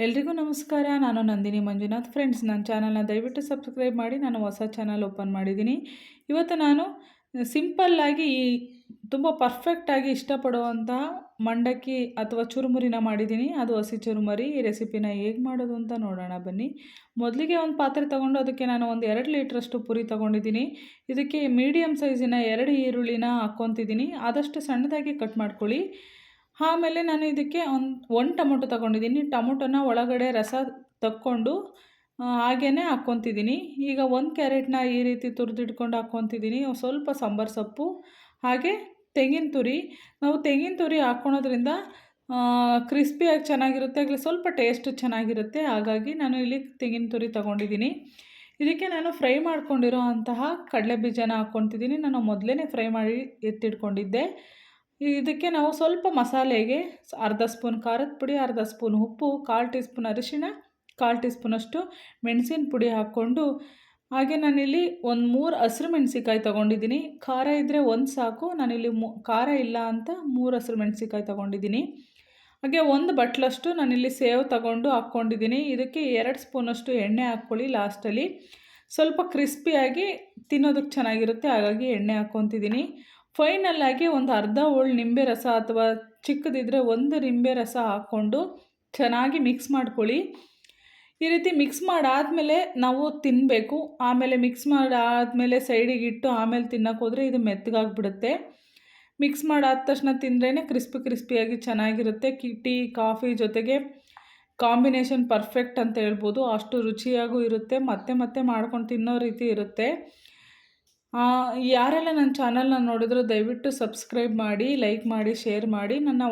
ಎಲ್ರಿಗೂ ನಮಸ್ಕಾರ. ನಾನು ನಂದಿನಿ ಮಂಜುನಾಥ್. ಫ್ರೆಂಡ್ಸ್, ನನ್ನ ಚಾನಲ್ನ ದಯವಿಟ್ಟು ಸಬ್ಸ್ಕ್ರೈಬ್ ಮಾಡಿ. ನಾನು ಹೊಸ ಚಾನಲ್ ಓಪನ್ ಮಾಡಿದ್ದೀನಿ. ಇವತ್ತು ನಾನು ಸಿಂಪಲ್ಲಾಗಿ ತುಂಬ ಪರ್ಫೆಕ್ಟಾಗಿ ಇಷ್ಟಪಡುವಂತಹ ಮಂಡಕ್ಕಿ ಅಥವಾ ಚುರುಮುರಿನ ಮಾಡಿದ್ದೀನಿ. ಅದು ಹಸಿ ಚುರುಮುರಿ. ಈ ರೆಸಿಪಿನ ಹೇಗೆ ಮಾಡೋದು ಅಂತ ನೋಡೋಣ ಬನ್ನಿ. ಮೊದಲಿಗೆ ಒಂದು ಪಾತ್ರೆ ತೊಗೊಂಡು ಅದಕ್ಕೆ ನಾನು ಒಂದು 2 ಲೀಟ್ರಷ್ಟು ಪುರಿ ತೊಗೊಂಡಿದ್ದೀನಿ. ಇದಕ್ಕೆ ಮೀಡಿಯಮ್ ಸೈಜಿನ 2 ಈರುಳ್ಳಿನ ಹಾಕ್ಕೊತಿದ್ದೀನಿ. ಆದಷ್ಟು ಸಣ್ಣದಾಗಿ ಕಟ್ ಮಾಡ್ಕೊಳ್ಳಿ. ಆಮೇಲೆ ನಾನು ಇದಕ್ಕೆ ಒಂದು ಟೊಮೊಟೊ ತೊಗೊಂಡಿದ್ದೀನಿ. ಟೊಮೊಟೊನ ಒಳಗಡೆ ರಸ ತಕ್ಕೊಂಡು ಹಾಗೇ ಹಾಕ್ಕೊತಿದ್ದೀನಿ. ಈಗ 1 ಕ್ಯಾರೆಟ್ನ ಈ ರೀತಿ ತುರಿದಿಟ್ಕೊಂಡು ಹಾಕ್ಕೊತಿದ್ದೀನಿ. ಸ್ವಲ್ಪ ಸಾಂಬಾರು ಸೊಪ್ಪು, ಹಾಗೆ ತೆಂಗಿನ ತುರಿ. ನಾವು ತೆಂಗಿನ ತುರಿ ಹಾಕ್ಕೊಳೋದ್ರಿಂದ ಕ್ರಿಸ್ಪಿಯಾಗಿ ಚೆನ್ನಾಗಿರುತ್ತೆ, ಆಗಲಿ ಸ್ವಲ್ಪ ಟೇಸ್ಟು ಚೆನ್ನಾಗಿರುತ್ತೆ. ಹಾಗಾಗಿ ನಾನು ಇಲ್ಲಿ ತೆಂಗಿನ ತುರಿ ತೊಗೊಂಡಿದ್ದೀನಿ. ಇದಕ್ಕೆ ನಾನು ಫ್ರೈ ಮಾಡ್ಕೊಂಡಿರೋ ಅಂತಹ ಕಡಲೆ ಬೀಜನ ಹಾಕ್ಕೊತಿದ್ದೀನಿ. ನಾನು ಮೊದಲೇ ಫ್ರೈ ಮಾಡಿ ಎತ್ತಿಟ್ಕೊಂಡಿದ್ದೆ. ಇದಕ್ಕೆ ನಾವು ಸ್ವಲ್ಪ ಮಸಾಲೆಗೆ ಅರ್ಧ ಸ್ಪೂನ್ ಖಾರದ ಪುಡಿ, ಅರ್ಧ ಸ್ಪೂನ್ ಉಪ್ಪು, 1/4 ಟೀ ಸ್ಪೂನ್ ಅರಿಶಿಣ, 1/4 ಟೀ ಸ್ಪೂನಷ್ಟು ಮೆಣಸಿನ ಪುಡಿ ಹಾಕ್ಕೊಂಡು, ಹಾಗೆ ನಾನಿಲ್ಲಿ ಒಂದು 3 ಹಸಿರು ಮೆಣಸಿಕಾಯಿ ತೊಗೊಂಡಿದ್ದೀನಿ. ಖಾರ ಇದ್ದರೆ 1 ಸಾಕು. ನಾನಿಲ್ಲಿ ಖಾರ ಇಲ್ಲ ಅಂತ 3 ಹಸಿರು ಮೆಣಸಿಕಾಯಿ ತೊಗೊಂಡಿದ್ದೀನಿ. ಹಾಗೆ 1 ಬಟ್ಲಷ್ಟು ನಾನಿಲ್ಲಿ ಸೇವು ತಗೊಂಡು ಹಾಕ್ಕೊಂಡಿದ್ದೀನಿ. ಇದಕ್ಕೆ 2 ಸ್ಪೂನಷ್ಟು ಎಣ್ಣೆ ಹಾಕ್ಕೊಳ್ಳಿ ಲಾಸ್ಟಲ್ಲಿ. ಸ್ವಲ್ಪ ಕ್ರಿಸ್ಪಿಯಾಗಿ ತಿನ್ನೋದಕ್ಕೆ ಚೆನ್ನಾಗಿರುತ್ತೆ, ಹಾಗಾಗಿ ಎಣ್ಣೆ ಹಾಕ್ಕೊತಿದ್ದೀನಿ. ಫೈನಲ್ಲಾಗಿ ಒಂದು ಅರ್ಧ ಹೋಳು ನಿಂಬೆ ರಸ ಅಥವಾ ಚಿಕ್ಕದಿದ್ದರೆ 1 ನಿಂಬೆ ರಸ ಹಾಕ್ಕೊಂಡು ಚೆನ್ನಾಗಿ ಮಿಕ್ಸ್ ಮಾಡ್ಕೊಳ್ಳಿ. ಈ ರೀತಿ ಮಿಕ್ಸ್ ಮಾಡಾದಮೇಲೆ ನಾವು ತಿನ್ನಬೇಕು. ಆಮೇಲೆ ಮಿಕ್ಸ್ ಮಾಡಾದಮೇಲೆ ಸೈಡಿಗೆ ಇಟ್ಟು ಆಮೇಲೆ ತಿನ್ನೋಕೆ ಹೋದರೆ ಇದು ಮೆತ್ತಗಾಗ್ಬಿಡುತ್ತೆ. ಮಿಕ್ಸ್ ಮಾಡಾದ ತಕ್ಷಣ ತಿಂದ್ರೇ ಕ್ರಿಸ್ಪಿಯಾಗಿ ಚೆನ್ನಾಗಿರುತ್ತೆ. ಟೀ ಕಾಫಿ ಜೊತೆಗೆ ಕಾಂಬಿನೇಷನ್ ಪರ್ಫೆಕ್ಟ್ ಅಂತ ಹೇಳ್ಬೋದು. ಅಷ್ಟು ರುಚಿಯಾಗೂ ಇರುತ್ತೆ, ಮತ್ತೆ ಮತ್ತೆ ಮಾಡ್ಕೊಂಡು ತಿನ್ನೋ ರೀತಿ ಇರುತ್ತೆ. ಯಾರೆಲ್ಲ ನನ್ನ ಚಾನಲ್ನ ನೋಡಿದ್ರು ದಯವಿಟ್ಟು ಸಬ್ಸ್ಕ್ರೈಬ್ ಮಾಡಿ, ಲೈಕ್ ಮಾಡಿ, ಶೇರ್ ಮಾಡಿ. ನನ್ನ